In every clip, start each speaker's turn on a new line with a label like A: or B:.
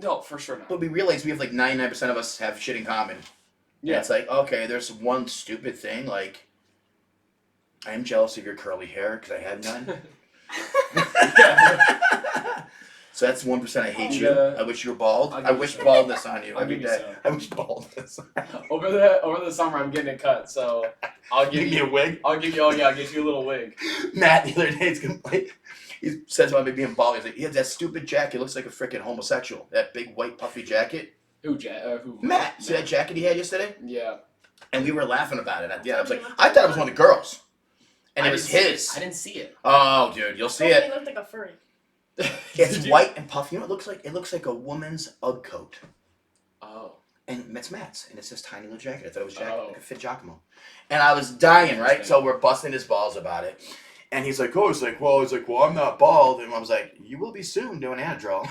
A: No, for sure not.
B: But we realize we have like 99% of us have shit in common. Yeah. And it's like, okay, there's one stupid thing, like, I am jealous of your curly hair because I had none. So that's 1% I hate you. I wish you were bald. I wish baldness on you every day. I wish baldness.
A: Over the summer, I'm getting it cut, so I'll give you
B: a wig.
A: I'll give you a little wig.
B: Matt the other day is he says about me being bald. He's like, he has that stupid jacket. It looks like a freaking homosexual. That big white puffy jacket.
A: Who?
B: Matt. See that jacket he had yesterday?
A: Yeah.
B: And we were laughing about it at the end. I was like, I thought it was one of the girls. And it was his.
A: I didn't see it.
B: Oh, dude, you'll see it.
C: He looked like a furry.
B: It's white and puffy. You know what it looks like? It looks like a woman's Ugg coat.
A: Oh.
B: And it's Matt's. And it's this tiny little jacket. I thought it was jacket. It could fit Giacomo. And I was dying, right? So we're busting his balls about it. And he's like, well, I'm not bald. And I was like, you will be soon doing Anadrol.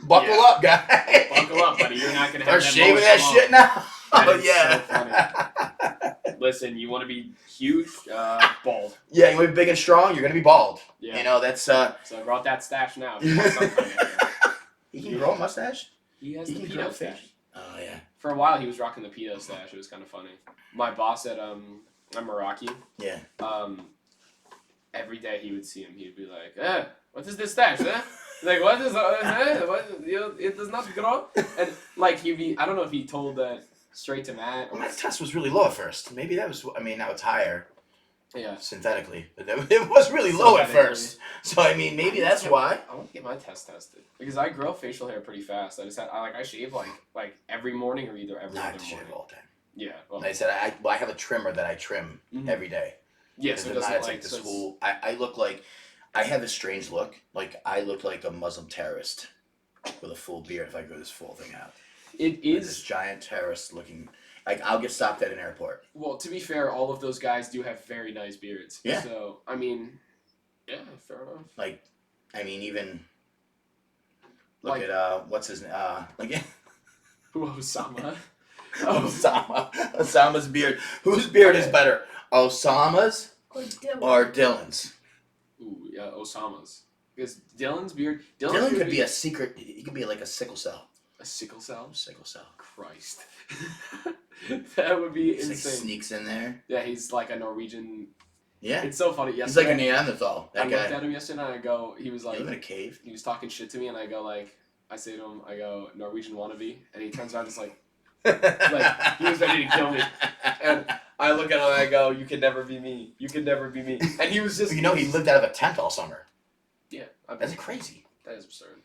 B: Buckle up, guy.
A: Buckle up, buddy. You're not going to have
B: Start shaving that shit now.
A: Oh, yeah. So funny. Listen, you want to be huge, bald.
B: Yeah, you want to be big and strong, you're going to be bald. Yeah. You know, that's...
A: So grow out that stash now. If you want
B: he can grow a mustache?
A: He has the pedo stash.
B: Oh, yeah.
A: For a while, he was rocking the pedo stash. It was kind of funny. My boss at I'm Meraki.
B: Yeah.
A: Every day he would see him, he'd be like, what is this stash, Like, what is it does not grow? And, like, I don't know if he told that straight to Matt.
B: Well, Matt's test was really low at first. Maybe that was, now it's higher.
A: Yeah.
B: Synthetically. But it was really low at first. So, maybe that's why.
A: I want to get my test tested. Because I grow facial hair pretty fast. I shave, like every morning or either every other morning.
B: Shave all the time.
A: Yeah. Well,
B: like I said, I have a trimmer that I trim every day.
A: Yeah, so it doesn't
B: like the school. I look like, I have a strange look. Like, I look like a Muslim terrorist with a full beard if I grow this full thing out.
A: It is
B: this giant terrorist looking. Like, I'll get stopped at an airport.
A: Well, to be fair, all of those guys do have very nice beards.
B: Yeah.
A: So, yeah, fair enough.
B: Like, even look at what's his name?
A: Osama.
B: Osama's beard. Whose beard is better, Osama's or Dylan's?
A: Ooh, yeah, Osama's. Because Dylan's beard.
B: Dylan could be a secret. He could be like a sickle cell.
A: A sickle cell?
B: Sickle cell.
A: Christ. That would be insane.
B: Like sneaks in there.
A: Yeah, he's like a Norwegian.
B: Yeah.
A: It's so funny.
B: He's like a Neanderthal.
A: I looked at him yesterday and I go, he was like.
B: You live in a cave?
A: He was talking shit to me and I go like, I say to him, I go, Norwegian wannabe. And he turns around and is like he was ready to kill me. And I look at him and I go, you can never be me. You can never be me. And he was just.
B: He lived out of a tent all summer.
A: Yeah.
B: That's crazy.
A: That is absurd.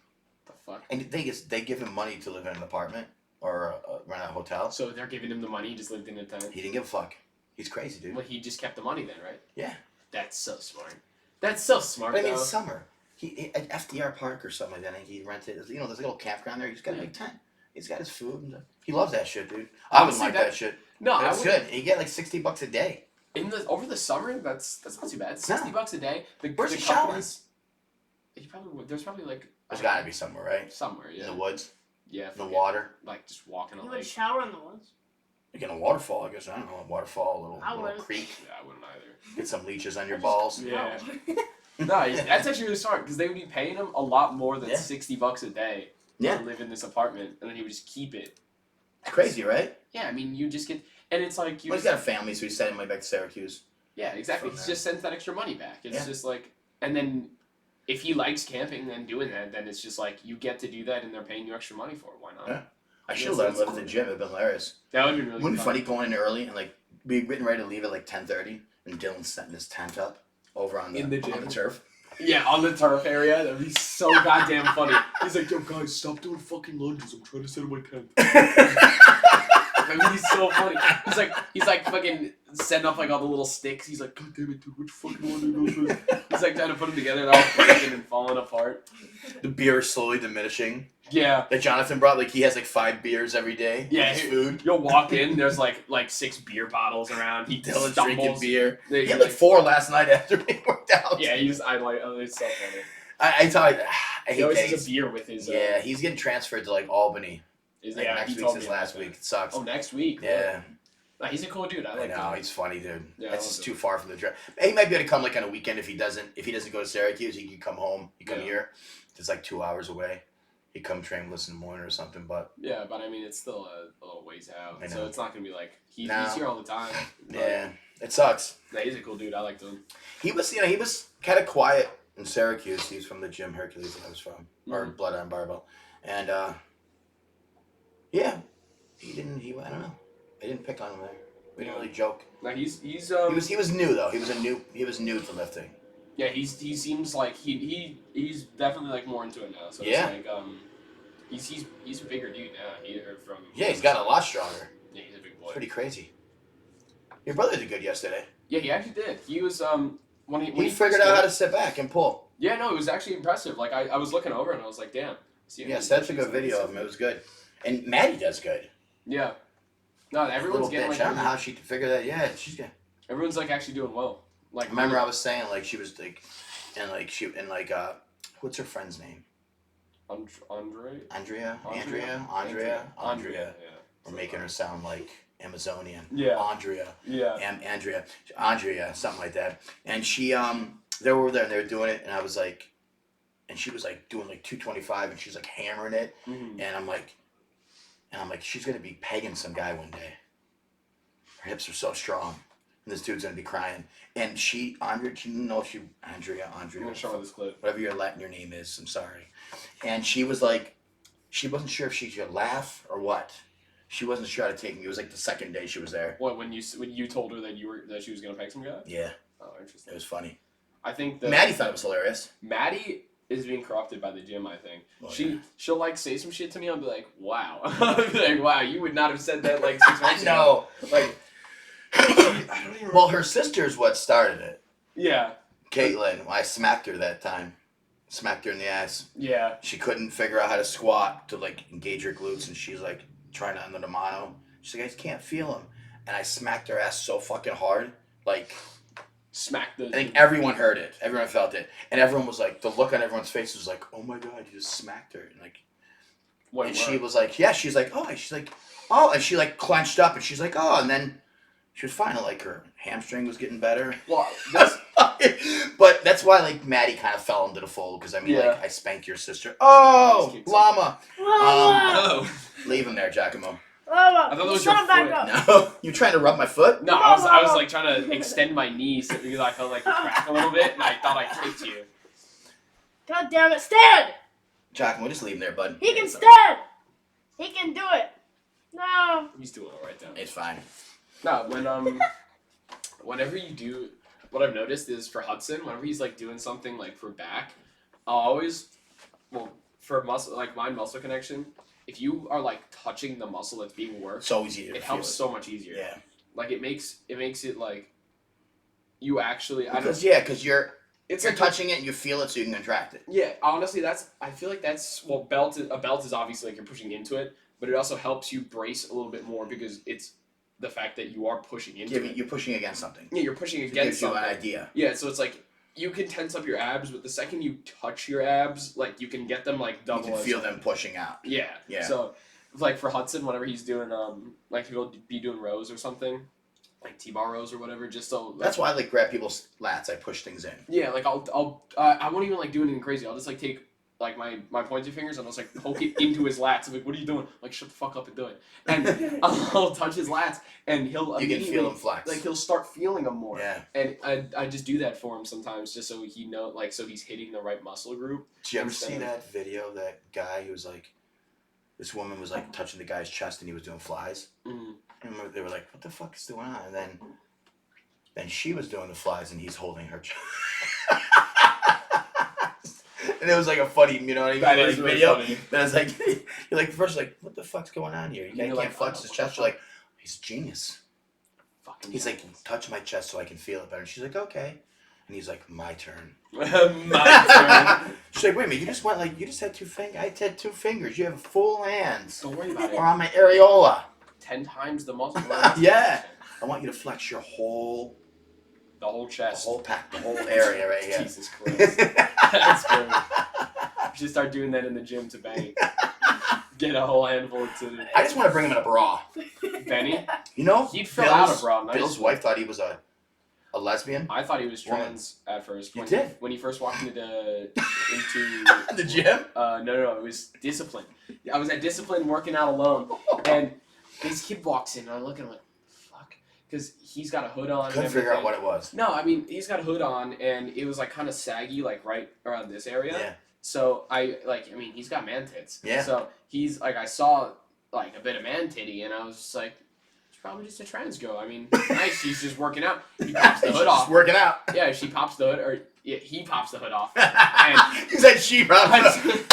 A: The fuck?
B: And they give him money to live in an apartment or rent a hotel.
A: So they're giving him the money, he just lived in a tent?
B: He didn't give a fuck. He's crazy, dude.
A: Well, he just kept the money then, right?
B: Yeah.
A: That's so smart. That's so smart,
B: but it's summer. He at FDR Park or something like that, he rented, there's a little campground there. He's got a big tent. He's got his food. And he loves that shit, dude. I wouldn't like that shit.
A: No,
B: that's good. You get like $60 a day.
A: Over the summer, that's not too bad. $60 a day.
B: Where's the showers?
A: There's probably like.
B: There's got to be somewhere, right?
A: Somewhere, yeah.
B: In the woods.
A: Yeah.
B: In the water.
A: Like just walking.
C: You would shower in the woods.
B: You get a waterfall, I guess. I don't know, a waterfall, a little creek.
A: Yeah, I wouldn't either.
B: Get some leeches on your balls.
A: Yeah. No, that's actually really smart because they would be paying him a lot more than $60 a day to live in this apartment, and then he would just keep it.
B: It's crazy, right?
A: Yeah, you just get, and it's like
B: he's got a family, so he's sending money back to Syracuse.
A: Yeah, exactly. He just sends that extra money back. It's just like, and then if he likes camping and doing that, then it's just like you get to do that, and they're paying you extra money for it. Why not?
B: Yeah. I should have let him live at the gym. It'd been hilarious.
A: That would be really.
B: Wouldn't it be funny going in early and like be getting ready to leave at like 10:30, and Dylan's setting his tent up over on the gym. On the turf.
A: Yeah, on the turf area. That'd be so goddamn funny. He's like, yo, guys, stop doing fucking lunges. I'm trying to set up my tent. I mean, he's so funny. He's like fucking setting up like all the little sticks. He's like, God damn it, dude, which fucking one do you go for? He's like trying to put them together and all breaking and falling apart.
B: The beer is slowly diminishing.
A: Yeah.
B: That Jonathan brought, like he has like 5 beers every day.
A: Yeah.
B: His food.
A: You'll walk in, there's like 6 beer bottles around. Dylan's
B: drinking beer. He had like 4 last night after he worked out.
A: Yeah, it's so funny.
B: He
A: always has a beer with his.
B: Yeah, he's getting transferred to like Albany. Next week's his last week. It sucks.
A: Oh, next week.
B: Yeah.
A: Nah, he's a cool dude. I
B: know he's funny, dude.
A: Yeah,
B: that's just too far from the drive. He might be able to come like on a weekend if he doesn't go to Syracuse. He can come home. He come here. It's like 2 hours away. he'd come train with us in the morning or something. But
A: yeah, but I mean, it's still a little ways out, so it's not gonna be like he's here all the time.
B: Yeah, it sucks.
A: Yeah, he's a cool dude. I liked him.
B: He was kind of quiet in Syracuse. He's from the gym Hercules that I was from, or Blood Iron Barbell, and yeah, I don't know. I didn't pick on him there. We didn't really joke.
A: No, he was
B: new though. He was new to lifting.
A: Yeah, he seems like he's definitely like more into it now. So
B: yeah.
A: It's like he's a bigger dude now.
B: He's gotten a lot stronger.
A: Yeah, he's a big boy.
B: It's pretty crazy. Your brother did good yesterday.
A: Yeah, he actually did. He was when he
B: figured out how to sit back and pull.
A: Yeah, no, it was actually impressive. Like I was looking over and I was like, damn.
B: Yeah, that's a good video of him. It was good. And Maddie does good.
A: Yeah. No, everyone's getting like.
B: I don't know how she could figure that. Yeah, she's good.
A: Everyone's like actually doing well. Like
B: remember I was saying like she was like, what's her friend's name? Andrea.
A: Yeah.
B: We're making her sound like Amazonian.
A: Yeah.
B: Andrea.
A: Yeah.
B: Andrea, something like that. And she they were there and they were doing it and I was like, and she was like doing like 225 and she's like hammering it and I'm like, she's gonna be pegging some guy one day. Her hips are so strong. And this dude's gonna be crying. And Andrea, I'm gonna
A: show her this clip.
B: Whatever your name is, I'm sorry. And she was like, she wasn't sure if she should laugh or what. She wasn't sure how to take me. It was like the second day she was there.
A: What, when you told her that she was gonna peg some guy?
B: Yeah.
A: Oh, interesting.
B: It was funny.
A: I think that
B: Maddie thought it was hilarious.
A: Maddie is being corrupted by the gym, I think.
B: Oh,
A: She'll like say some shit to me, I'll be like, wow. I'll be like, wow, you would not have said that like 6 months ago.
B: No.
A: Like I don't even
B: well, her sister's what started it.
A: Yeah.
B: Caitlin, I smacked her that time. Smacked her in the ass.
A: Yeah.
B: She couldn't figure out how to squat to like engage her glutes and she's like trying to under the mono. She's like, I just can't feel him. And I smacked her ass so fucking hard. Like
A: smacked the
B: I think everyone heard it. Everyone felt it. And everyone was like, the look on everyone's face was like, oh my God, you just smacked her. And like and she was like, yeah, she's like, oh, and she's like, oh, and she like clenched up and she's like, oh, and then she was fine. Like her hamstring was getting better.
A: Well, that's
B: but that's why like Maddie kind of fell into the fold because I mean like I spanked your sister. Oh, llama. Leave him there, Giacomo.
A: I thought that was your foot.
B: No, you trying to rub my foot?
A: No, I was like trying to extend my knee so because I felt like the crack a little bit and I thought I kicked you.
C: God damn it, stand!
B: Giacomo, just leave him there, bud.
C: He can stand! He can do it. No.
A: He's doing it right now.
B: It's fine.
A: No, whenever you do, what I've noticed is for Hudson, whenever he's like doing something like for back, I'll always, for muscle, like my muscle connection, if you are like touching the muscle that's being worked,
B: it's always easier.
A: It helps so much easier.
B: Yeah.
A: Like it makes it like you actually
B: because you're like touching it and you feel it so you can contract it.
A: Yeah, honestly, I feel like that's a belt is obviously like you're pushing into it, but it also helps you brace a little bit more because it's the fact that you are pushing into it.
B: You're pushing against something.
A: Yeah, you're pushing against something.
B: It gives you an idea.
A: Yeah, so it's like you can tense up your abs, but the second you touch your abs, like you can get them like double.
B: You can feel them pushing out.
A: Yeah. Yeah. So, like for Hudson, whenever he's doing like he'll be doing rows or something, like T-bar rows or whatever, just so. Like,
B: that's why I like grab people's lats. I push things in.
A: Yeah, like I won't even like do anything crazy. I'll just like take like my pointy fingers and I'll just like poke it into his lats. I'm like, what are you doing? Like, shut the fuck up and do it. And I'll touch his lats and he'll
B: you can feel him flex.
A: Like he'll start feeling them more.
B: Yeah.
A: And I just do that for him sometimes just so he know like so he's hitting the right muscle group.
B: Did you ever see that video? That guy who was like, this woman was like touching the guy's chest and he was doing flies.
A: Mm-hmm.
B: And they were like, what the fuck is going on? And then she was doing the flies and he's holding her chest. And it was like a funny, you know what I mean?
A: That
B: like
A: is really
B: video.
A: funny.
B: Then it's like, you're like, first like, what the fuck's going on here? You can't
A: like,
B: flex his chest. You're like, he's a genius.
A: Fucking
B: he's like, touch my chest so I can feel it better. And she's like, okay. And he's like, my turn.
A: My turn.
B: She's like, wait a minute, you just had 2 fingers. I had 2 fingers. You have full hands.
A: Don't worry about it.
B: Or on my areola.
A: 10 times the muscle.
B: Yeah. I want you to flex your whole.
A: The whole chest.
B: The whole pack. The whole area right here.
A: Jesus Christ. That's great. You should start doing that in the gym to Benny. Get a whole handful to.
B: I just want to bring him in a bra.
A: Benny?
B: You know?
A: He'd fill out a bra. Nice.
B: Bill's wife thought he was a A lesbian?
A: I thought he was trans at first.
B: You did?
A: When he first walked into
B: The gym?
A: No, it was discipline. I was at discipline working out alone, and this kid walks in, and I look at him like, fuck, because he's got a hood on.
B: Couldn't figure out what it was.
A: No, I mean, he's got a hood on, and it was like kind of saggy, like right around this area.
B: Yeah.
A: So he's got man tits.
B: Yeah.
A: So he's like, I saw like a bit of man titty, and I was just like, it's probably just a trans girl. I mean, nice. She's just working out. He pops the hood off.
B: Just working out.
A: Yeah, she pops the hood, or he pops the hood off. And
B: he said she pops the
A: hood.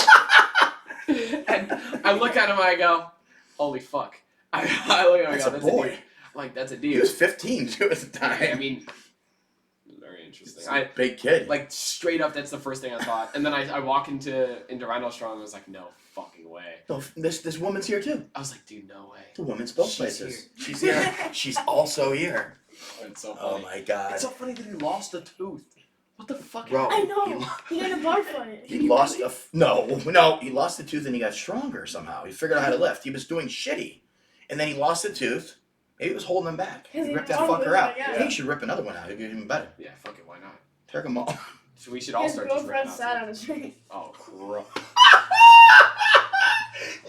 A: And I look at him, and I go, holy fuck. I look at him, and I go, that's a boy. Like, that's a dude.
B: He was 15 too at the time.
A: I mean, very interesting.
B: Big kid.
A: Like, straight up, that's the first thing I thought. And then I walk into Rhino Strong, and I was like, no fucking way.
B: No, this woman's here too.
A: I was like, dude, no way.
B: The woman's both places. She's here. She's also here.
A: It's so funny.
B: Oh my god.
A: It's so funny that he lost a tooth. What the fuck?
B: Bro,
C: I know. He got a bar fight.
B: He lost a... No. He lost a tooth and he got stronger somehow. He figured out how to lift. He was doing shitty. And then he lost a tooth. Maybe it was holding him back. He ripped that fucker out.
C: Yeah.
B: I think he should rip another one out. It'd be even better.
A: Yeah, fuck it, why not?
B: Tear them all.
A: So we should all
C: His
A: start just ripping
C: girlfriend
A: out.
C: sat on his face.
A: Oh, crap.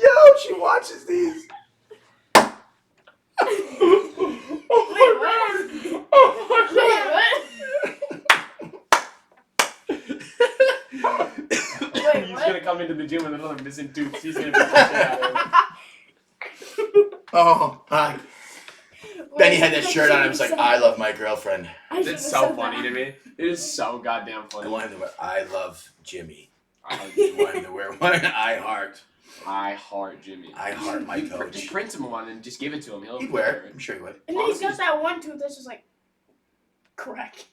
B: Yo, she watches these.
C: Wait, what? Wait,
A: He's
C: what?
A: gonna come into the gym with another missing tooth. He's gonna be shit out of him.
B: Oh, hi. Benny had that shirt on. I was like, I love my girlfriend.
A: It's so funny to me. It is so goddamn
B: I
A: funny.
B: wanted to wear, I love Jimmy.
A: I
B: I wanted to wear one. I
A: heart Jimmy.
B: I heart my
A: You
B: coach.
A: Just print him one and just give it to him.
B: He'd wear it. I'm sure he would.
C: And then he's got that one tooth that's just like crack.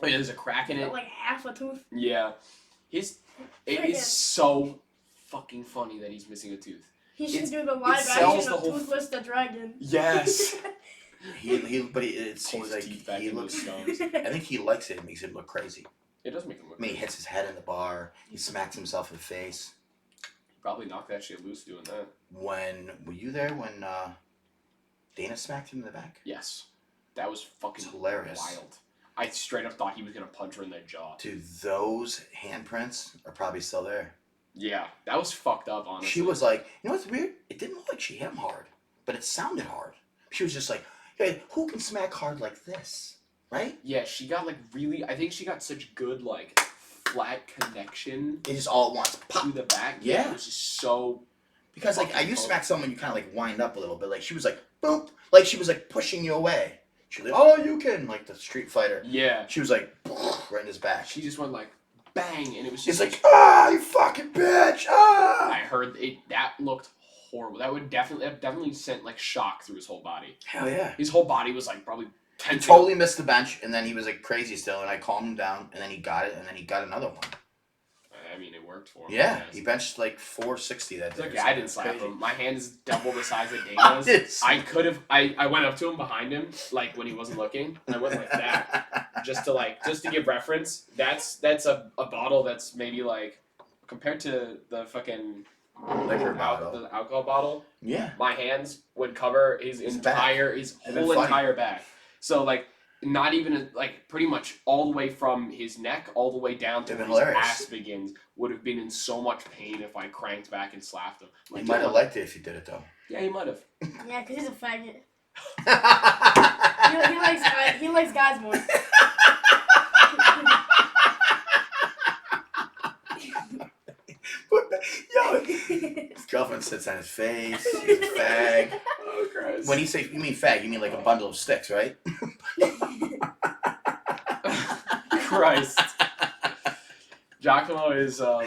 A: Oh yeah, there's a crack in it.
C: Like half a tooth.
A: Yeah. It is so fucking funny that he's missing a tooth.
C: He should
A: It's-
C: do the
A: it
C: live
A: sells
C: action
A: the
C: of
A: whole
C: Toothless the Dragon.
A: Yes.
B: It's
A: Pull
B: he's
A: his
B: like
A: teeth back
B: he
A: into
B: looks.
A: his stones.
B: I think he likes it. It makes him look crazy.
A: It does make him look
B: I mean, he
A: good.
B: hits his head in the bar. He smacks himself in the face.
A: Probably knocked that shit loose doing that.
B: Were you there when Dana smacked him in the back?
A: Yes. That was fucking
B: It's hilarious.
A: wild. I straight up thought he was gonna punch her in the jaw.
B: Dude, those handprints are probably still there.
A: Yeah, that was fucked up, honestly.
B: She was like, you know what's weird? It didn't look like she hit him hard, but it sounded hard. She was just like, hey, who can smack hard like this? Right?
A: Yeah, she got like really. I think she got such good like flat connection
B: It just all at once.
A: to
B: Pop.
A: the back.
B: Yeah.
A: It was just so.
B: Because like
A: fucking
B: you
A: hard.
B: smack someone, you kind of like wind up a little bit. Like she was like, boom. Like she was like pushing you away. She was like, oh, you can. Like the Street Fighter.
A: Yeah.
B: She was like, right in his back.
A: She just went like bang, and it was
B: He's
A: just
B: like, ah, you fucking bitch, ah.
A: I heard it. That looked horrible. That definitely sent like shock through his whole body.
B: Hell yeah.
A: His whole body was like probably
B: He
A: tense.
B: totally missed the bench, and then he was like crazy still, and I calmed him down, and then he got it, and then he got another one.
A: I mean, it worked for him.
B: Yeah,
A: I guess.
B: he benched like 460 that
A: It's
B: day.
A: okay,
B: or
A: I didn't
B: something
A: slap
B: crazy.
A: him. My hand is double the size of
B: I
A: Dana's.
B: did
A: I could have. I went up to him behind him, like when he wasn't looking, and I went like that, just to give reference. That's a bottle that's maybe like compared to the fucking
B: Liquor bottle.
A: the alcohol bottle.
B: Yeah.
A: My hands would cover his
B: His
A: entire his
B: And then
A: whole
B: funny.
A: entire back. So like. Not even like pretty much all the way from his neck all the way down to
B: They've
A: where
B: been
A: his
B: hilarious.
A: ass begins would have been in so much pain if I cranked back and slapped him.
B: He
A: Like,
B: might
A: yeah,
B: have liked it if you did it though.
A: Yeah, he might have.
C: Yeah, because he's a faggot. He likes guys more.
B: Yo, his girlfriend sits on his face. He's a fag.
A: Oh Christ.
B: When you say you mean fag, you mean like a bundle of sticks, right?
A: Christ. Giacomo is
B: Oh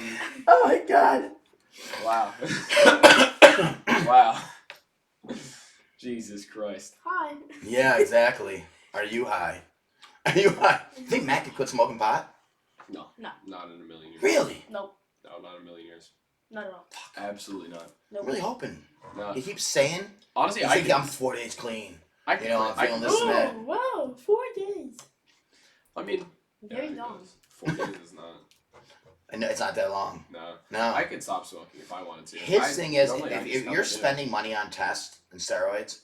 B: my god.
A: wow. Wow. Jesus Christ.
C: Hi.
B: Yeah, exactly. Are you high? Are you high? You think Matt could quit smoking pot?
A: No.
C: No.
A: Not in a million years.
B: Really?
C: Nope.
A: No, not in a million years.
C: Not at all.
A: Absolutely not.
C: Nope.
B: I'm really hoping.
A: No.
B: He keeps saying,
A: Honestly,
B: he's
A: I
B: like,
A: could,
B: I'm 4 days clean.
A: I could
B: you know,
A: quit.
B: I'm feeling this and that.
C: Whoa, 4 days.
A: I mean,
C: Very
A: yeah,
C: long.
A: 4 days is not.
B: I know it's not that long.
A: No.
B: No.
A: I could stop smoking if I wanted to.
B: His thing is,
A: normally I
B: if
A: just
B: you're
A: never do.
B: spending money on tests and steroids,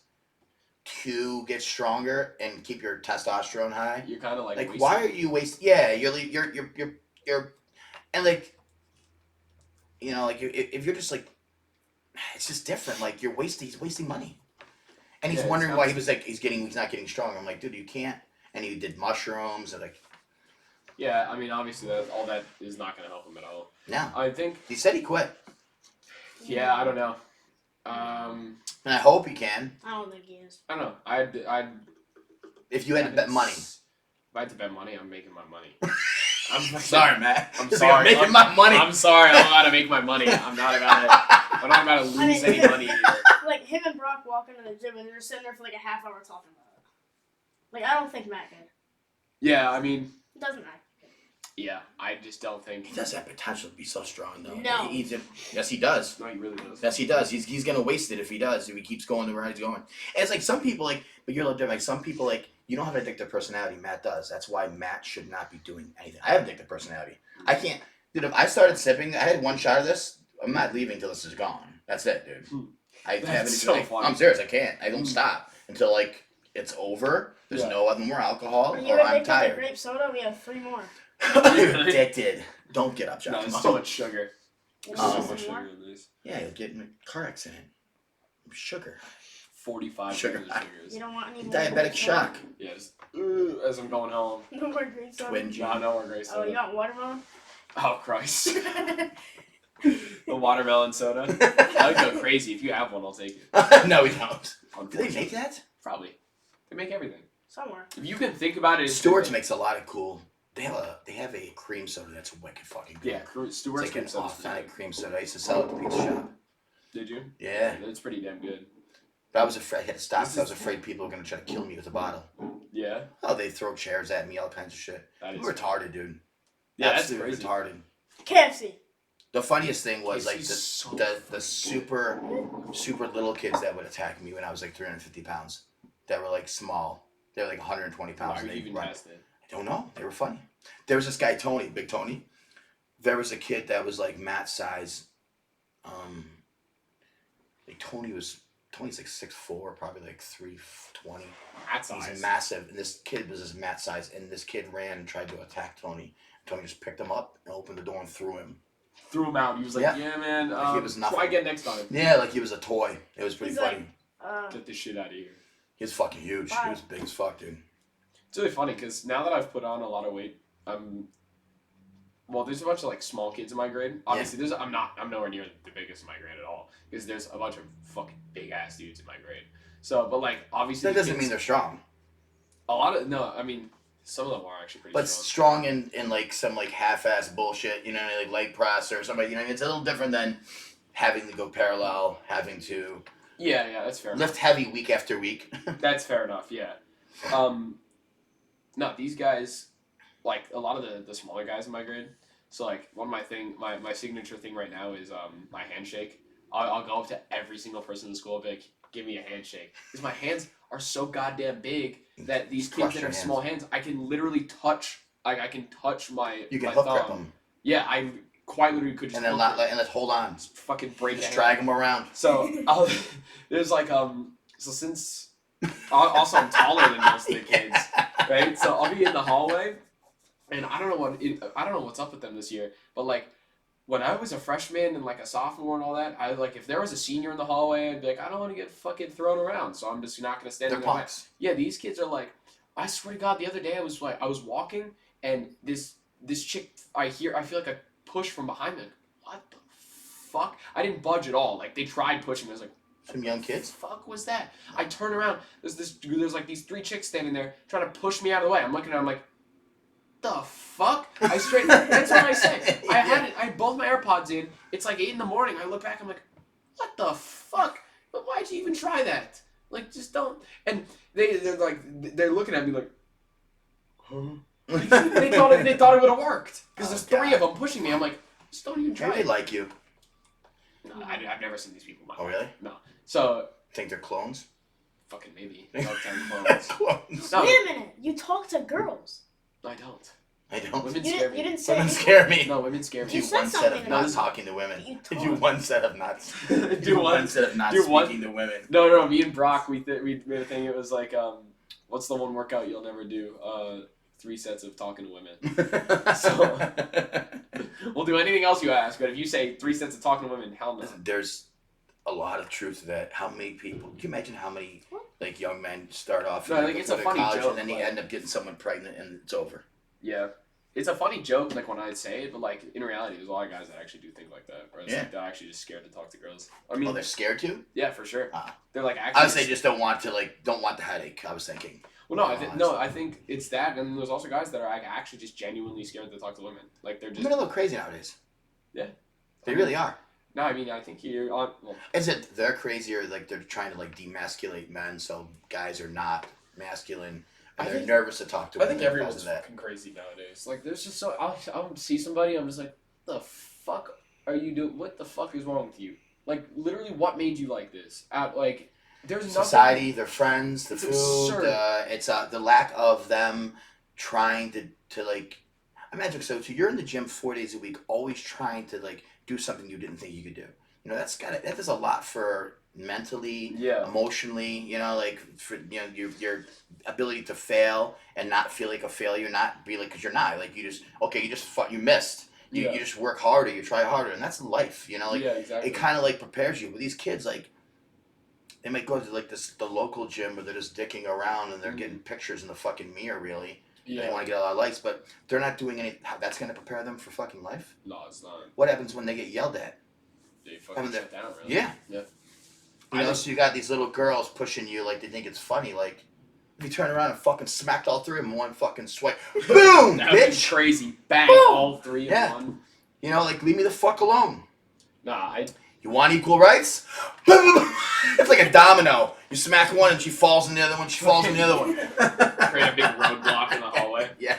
B: to get stronger and keep your testosterone high.
A: You're kind of like wasting.
B: Why are you wasting? Yeah, you're and like, like if you're just like, it's just different. Like you're wasting. He's wasting money, and he's wondering why he's not getting stronger. I'm like, dude, you can't. And he did mushrooms and like.
A: Yeah, I mean, obviously all that is not going to help him at all.
B: No.
A: I think
B: he said he quit.
A: Yeah, I don't know.
B: And I hope he can.
C: I don't think he is.
A: I don't know. I'd.
B: If you had to bet money.
A: If I had to bet money, I'm making my money.
B: I'm sorry, Matt.
A: I'm sorry.
B: I'm making my money.
A: I'm sorry. I'm about to make my money. I'm not about to lose any money here.
C: Like him and Brock walk into the gym and they're sitting there for like a half hour talking about it. Like I don't think Matt could.
A: Yeah, I mean.
C: It doesn't matter.
A: Yeah, I just don't think
B: he does have potential to be so strong though.
C: No.
B: Yes, he does.
A: No, he really does.
B: Yes, he does. He's gonna waste it if he does. If he keeps going the way he's going. And it's like some people but you're a little different. Like some people you don't have an addictive personality. Matt does. That's why Matt should not be doing anything. I have addictive personality. I can't. Dude, if I started sipping, I had one shot of this. I'm not leaving till this is gone. That's it, dude.
A: That's so funny.
B: I'm serious. I can't. I don't stop until it's over. There's no other more alcohol,
C: Are you
B: or I'm
C: addicted
B: tired.
C: to grape soda? We have 3 more.
B: You're addicted. Don't get up, Giacomo.
A: No, there's so much sugar.
C: There's
A: So
C: some
A: much
C: more?
A: sugar in this.
B: Yeah, you'll get in a car accident. Sugar.
A: 45
B: Sugar.
C: You don't want any more
B: Diabetic
C: grape soda?
B: shock.
A: Yes. As I'm going home.
C: No more grape soda?
B: Twin.
A: No, no more grace
C: Oh,
A: soda.
C: you want watermelon?
A: Oh, Christ. The watermelon soda. I would go crazy. If you have one, I'll take it.
B: No, we don't. Do they make that?
A: Probably. They make everything.
C: Somewhere.
A: If you can think about it,
B: Stewart's makes a lot of cool. They have a cream soda that's wicked fucking good.
A: Yeah, Stewart's
B: it's like
A: cream
B: an
A: soda.
B: authentic cream soda. I used to sell it at the pizza shop.
A: Did you?
B: Yeah.
A: It's pretty damn good.
B: But I was afraid. I had to stop because I was afraid people were gonna try to kill me with a bottle.
A: Yeah.
B: Oh, they throw chairs at me, all kinds of shit.
A: That is
B: Retarded, dude.
A: Yeah,
B: Absolutely
A: that's crazy.
B: retarded.
C: KFC.
B: The funniest thing was like
A: KFC's so
B: the super little kids that would attack me when I was like 350 pounds. That were like small. They were like 120 pounds.
A: Why
B: and
A: are
B: they
A: you even
B: run.
A: tested?
B: I don't know. They were funny. There was this guy Tony, Big Tony. There was a kid that was like Matt's size. Like Tony's like 6'4", probably like 320.
A: Matt size.
B: He's massive, and this kid was his Matt size, and this kid ran and tried to attack Tony. Tony just picked him up and opened the door and threw him.
A: Threw him out. He was like, yeah man,
B: Like he was nothing.
A: try again next time.
B: Yeah, like he was a toy. It was pretty
C: He's
B: funny.
A: Get this shit out of here.
B: He was fucking huge.
C: Bye.
B: He was big as fuck, dude.
A: It's really funny because now that I've put on a lot of weight, there's a bunch of like small kids in my grade. Obviously, I'm nowhere near the biggest in my grade at all because there's a bunch of fucking big ass dudes in my grade. So, but like obviously
B: That doesn't mean they're strong.
A: Some of them are actually pretty
B: But
A: strong.
B: strong in like some like half-ass bullshit, like leg press or somebody, it's a little different than having to go parallel, having to
A: Yeah, that's fair.
B: lift heavy week after week.
A: That's fair enough. Yeah. No, these guys, like a lot of the smaller guys in my grade. So like one of my signature thing right now is my handshake. I'll go up to every single person in the school and be like, give me a handshake. Because my hands are so goddamn big that these kids that have small hands, I can literally touch. Like I can touch my.
B: You can
A: my
B: hook
A: thumb.
B: grip them.
A: Yeah, I quite literally could just.
B: And then let's hold on.
A: just fucking break.
B: Just
A: a
B: drag
A: hand.
B: them around.
A: So there's like so since also I'm taller than most of the kids, right? So I'll be in the hallway, and I don't know what's up with them this year, but like. When I was a freshman and like a sophomore and all that, I like if there was a senior in the hallway, I'd be like, I don't want to get fucking thrown around, so I'm just not gonna stand.
B: They're
A: in their way.
B: punks.
A: Yeah, these kids are like, I swear to God, the other day I was walking and this chick I feel like a push from behind me. Like, what the fuck? I didn't budge at all. Like they tried pushing me. I was like,
B: Some young kids.
A: what the fuck was that? I turn around. There's like these 3 chicks standing there trying to push me out of the way. I'm looking at them like, the fuck? That's what I said. I had both my AirPods in. It's like 8 in the morning. I look back. I'm like, what the fuck? But why'd you even try that? Like, just don't. And they're looking at me like, huh? they thought it would have worked because there's 3 of them pushing me. I'm like, just don't even try.
B: Maybe they like you.
A: No, I've never seen these people in my life.
B: Oh really?
A: No. So
B: Think they're clones?
A: fucking maybe. Dog time clones.
B: Clones.
A: No,
C: Wait a minute. You talk to girls.
A: I don't.
B: I don't.
A: Women
C: You
A: scare
C: didn't,
A: me.
C: you didn't say
B: Women scare me.
A: No, women scare me.
C: You
B: Do
C: said
B: one set
C: something
B: of
C: about
B: not
A: it.
B: talking to women.
C: You
B: Do
C: talk.
B: one set of not.
A: Do one.
B: set of not
A: do one-
B: speaking to women.
A: No. Me and Brock, we made a thing. It was like, what's the one workout you'll never do? 3 sets of talking to women. So- We'll do anything else you ask, but if you say 3 sets of talking to women, hell no.
B: There's a lot of truth to that. How many people? Can you imagine how many like young men start off
A: No, I think it's a funny
B: college
A: joke,
B: and then you
A: like-
B: end up getting someone pregnant and it's over.
A: Yeah. It's a funny joke, like when I say it, but like in reality, there's a lot of guys that actually do things like that. Where it's like they're actually just scared to talk to girls. I mean,
B: They're scared to?
A: yeah, for sure.
B: Ah.
A: They're like actually.
B: I would say just don't want the headache. I was thinking.
A: Well, no, I think it's that, and there's also guys that are like actually just genuinely scared to talk to women. Like they're just.
B: Women are a little crazy nowadays.
A: Yeah.
B: They really are.
A: No, I mean I think you're on. Well,
B: Is it they're crazy or like they're trying to like demasculate men so guys are not masculine and they're nervous to talk to
A: I
B: women?
A: think everyone's
B: because of that.
A: fucking crazy nowadays. Like there's just so I'll see somebody, I'm just like, the fuck are you doing? What the fuck is wrong with you? Like literally, what made you like this? Like there's nothing.
B: Society, their friends, the
A: It's
B: food.
A: absurd.
B: It's the lack of them trying to like. Imagine so you're in the gym 4 days a week, always trying to like do something you didn't think you could do. You know that does a lot for mentally,
A: Yeah.
B: emotionally. You know, like for your ability to fail and not feel like a failure, not be like because you're not like you missed. You just work harder, you try harder, and that's life. You know, like
A: Yeah, exactly.
B: it kind of like prepares you. But these kids like. They might go to like the local gym where they're just dicking around and they're getting pictures in the fucking mirror. Really,
A: Yeah.
B: they want to get a lot of likes, but they're not doing any. That's going to prepare them for fucking life.
A: No, it's not.
B: What happens when they get yelled at?
A: They fucking shut down, really.
B: Yeah.
A: Yeah.
B: You know, so you got these little girls pushing you like they think it's funny. Like if you turn around and fucking smacked all 3 of them in one fucking swipe, boom,
A: That would be
B: bitch.
A: crazy. Bang,
B: Boom.
A: all 3 in
B: Yeah.
A: one.
B: You know, like leave me the fuck alone.
A: Nah,
B: You want equal rights? It's like a domino. You smack one and she falls in the other one. She falls in the other one.
A: create a big roadblock in the hallway.
B: Yeah.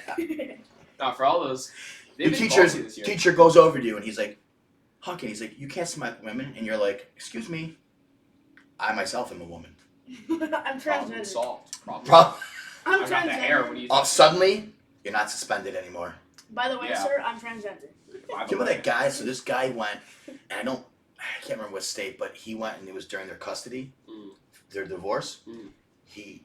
A: Nah, for all those,
B: Your
A: they've been ballsy this year.
B: teacher goes over to you and he's like, Hawken, he's like, you can't smack women. And you're like, excuse me, I myself am a woman.
C: I'm
A: Problem
C: transgender.
A: solved. Problem.
C: I'm
A: I got the hair. What
C: transgender.
A: do you?
B: Suddenly, you're not suspended anymore.
C: By the way,
A: Yeah.
C: sir, I'm transgender.
A: By the
B: Remember
A: way.
B: that guy? So this guy went, and I can't remember what state, but he went and it was during their custody, their divorce.
A: Mm.
B: He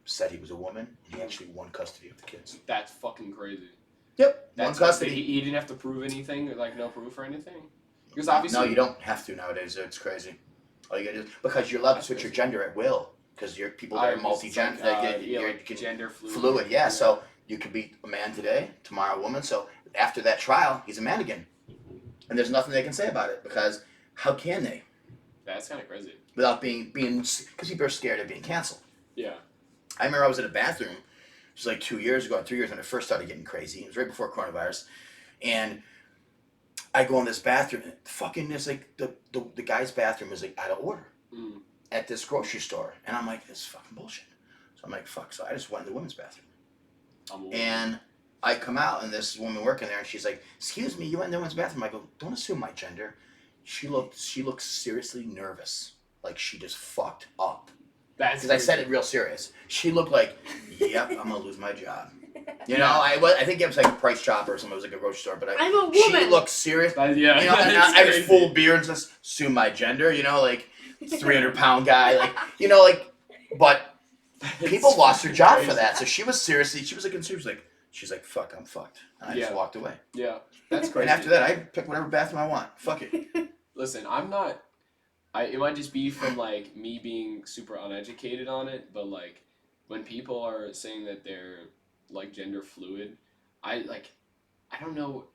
B: said he was a woman, and he actually won custody of the kids.
A: That's fucking crazy.
B: Yep,
A: That's
B: won custody.
A: He didn't have to prove anything, like no proof or anything. Because obviously,
B: No, you don't have to nowadays. It's crazy. All you gotta do because you're allowed to switch your gender at will. Because you're people that are multi-gender,
A: yeah,
B: you can
A: gender fluid.
B: fluid. Yeah, so you could be a man today, tomorrow a woman. So after that trial, he's a man again, and there's nothing they can say about it because how can they?
A: That's kind of crazy.
B: Without being because people are scared of being canceled.
A: Yeah.
B: I remember I was in a bathroom. It was like 2 years ago, 3 years when it first started getting crazy. It was right before coronavirus, and I go in this bathroom. And fucking, it's like the guy's bathroom is like out of order at this grocery store, and I'm like, this is fucking bullshit. So I'm like, fuck. So I just went in the women's bathroom, and I come out, and this woman working there, and she's like, excuse me, you went in the women's bathroom? I go, don't assume my gender. She looked seriously nervous, like she just fucked up. Because I said it real serious. She looked like, yep, I'm gonna lose my job. You know, I think it was like a Price Chopper or something. It was like a grocery store, but
C: I'm a woman.
B: she looked serious.
A: Yeah.
B: You know, and I was full beard and just assume my gender. You know, like 300-pound guy, like you know, like. But people lost their job for that. So she was like, she's like, fuck, I'm fucked, and I just walked away.
A: Yeah, that's crazy.
B: And after that, I pick whatever bathroom I want. Fuck it.
A: Listen, I'm not. It might just be from like me being super uneducated on it, but like when people are saying that they're like gender fluid, I don't know.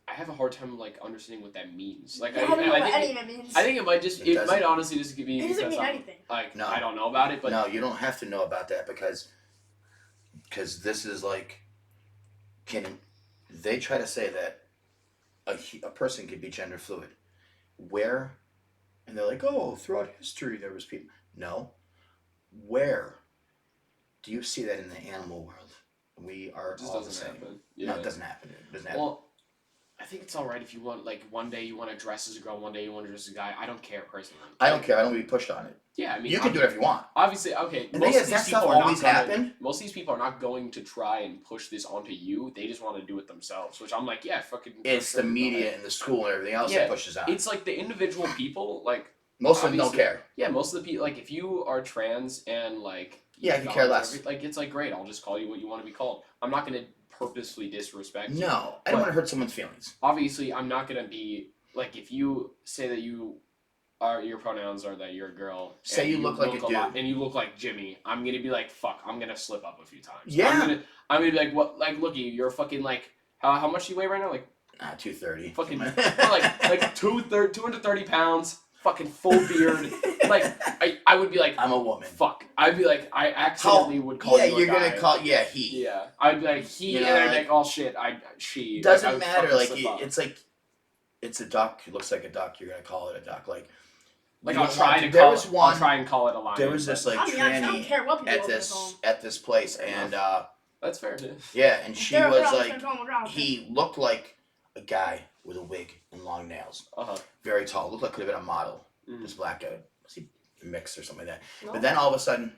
A: I have a hard time like understanding what that means. Like
C: I don't know what
A: think
C: any of it means.
A: I think it might just
B: It
A: might honestly just be
C: It doesn't
A: because
C: mean
A: I'm,
C: anything.
A: like
B: No.
A: I don't know about it, but
B: No, you don't have to know about that because this is like, they try to say that a person could be gender fluid. Where? And they're like, oh, throughout history there was people. No. Where do you see that in the animal world? We are
A: it just
B: all the
A: doesn't
B: same.
A: happen.
B: No, it doesn't happen. It doesn't happen.
A: Well, I think it's alright if you want, like, one day you want to dress as a girl, one day you want to dress as a guy. I don't care personally.
B: I don't care. I don't want to be pushed on it.
A: Yeah, I mean,
B: You can do whatever you want.
A: Obviously, okay.
B: And most of that stuff always happened.
A: Most of these people are not going to try and push this onto you. They just want to do it themselves. Which I'm like, yeah, fucking.
B: It's the media and the school and everything else that pushes on.
A: It's like the individual people, like.
B: Most of them don't care.
A: Yeah, most of the people, like, if you are trans and like.
B: Yeah, you care less.
A: Like, it's like, great. I'll just call you what you want to be called. I'm not gonna purposely disrespect you.
B: No, I don't want to hurt someone's feelings.
A: Obviously, I'm not gonna be like, if you say that your pronouns are that you're a girl.
B: Say you look like a dude.
A: And you look like Jimmy. I'm gonna be like, fuck. I'm gonna slip up a few times.
B: Yeah.
A: I'm gonna be like, what? Like, look, you're fucking like, how much do you weigh right now? Like,
B: 230.
A: Fucking like 230 pounds. Fucking full beard. Like, I would be like,
B: I'm a woman.
A: Fuck. I'd be like, I accidentally would call you a guy.
B: Yeah, you're gonna call. Yeah, he.
A: Yeah. I'd be like, he, and I'd be like, oh shit, she.
B: Doesn't matter. Like, it's like, it's a duck. It looks like a duck. You're gonna call it a duck. Like
A: I'll try and call it a lion.
B: There was this like tranny at this place, and
A: that's fair too.
B: Yeah, and she was like, he looked like a guy with a wig and long nails. Very tall. Looked like could have been a model. This black guy. Was he mixed or something like that? No. But then all of a sudden,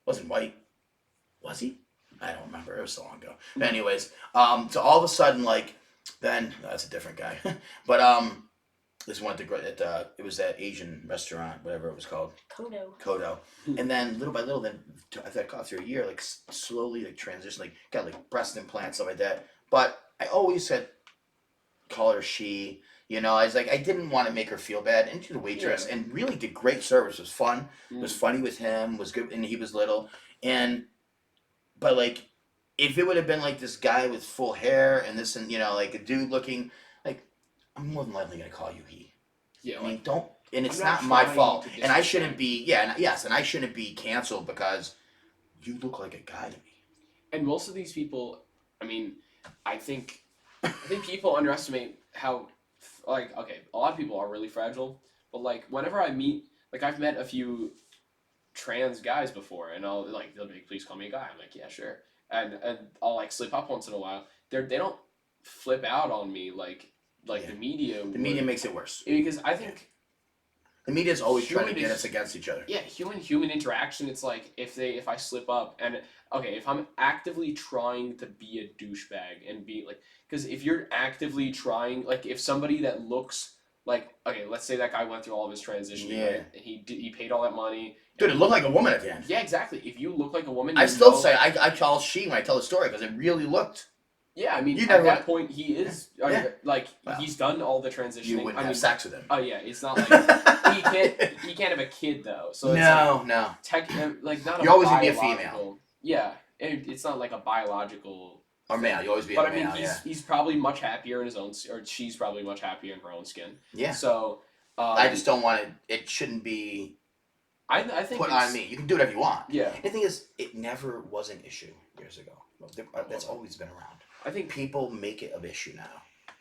B: wasn't white. Was he? I don't remember. It was so long ago. But anyways, so all of a sudden, like, then that's a different guy. But this one it was that Asian restaurant, whatever it was called. Kodo. And then little by little, then I think got through a year, like slowly like transitioned, like got like breast implants, stuff like that. But I always said, call her she. You know, I was like, I didn't want to make her feel bad. And she was a waitress and really did great service. It was fun. It was funny with him. Was good, and he was little. But like, if it would have been like this guy with full hair and this, and you know, like a dude looking, like, I'm more than likely gonna call you he.
A: Yeah.
B: I mean, don't. And it's not my fault. And I shouldn't be. Yeah. And I shouldn't be canceled because you look like a guy to me.
A: And most of these people, I mean, I think people underestimate how. Like, okay, a lot of people are really fragile, but like whenever I meet, like I've met a few trans guys before, and they'll be like, please call me a guy. I'm like, yeah, sure, and I'll like slip up once in a while. They don't flip out on me like the media.
B: The media makes it worse
A: because I think
B: the media is always trying to get us against each other.
A: Yeah, human interaction. It's like if I slip up and okay, if I'm actively trying to be a douchebag and be like. Because if you're actively trying, like, if somebody that looks like, okay, let's say that guy went through all of his transitioning, right? And he paid all that money.
B: Dude, it looked like a woman at the end.
A: Yeah, exactly. If you look like a woman,
B: I still say I call she when I tell the story because it really looked.
A: Yeah, I mean, at that point, he is he's done all the transitioning.
B: You wouldn't have sex with him.
A: Oh yeah, it's not like he can't have a kid though. So it's
B: no.
A: Not.
B: You're always gonna be a female.
A: Yeah, it's not like a biological.
B: Or male, you always be a male.
A: But I mean, he's probably much happier in his own, or she's probably much happier in her own skin.
B: Yeah.
A: So.
B: I just don't want it. It shouldn't be.
A: I think
B: put on me. You can do whatever you want.
A: Yeah.
B: The thing is, it never was an issue years ago. That's always been around.
A: I think
B: people make it an issue now.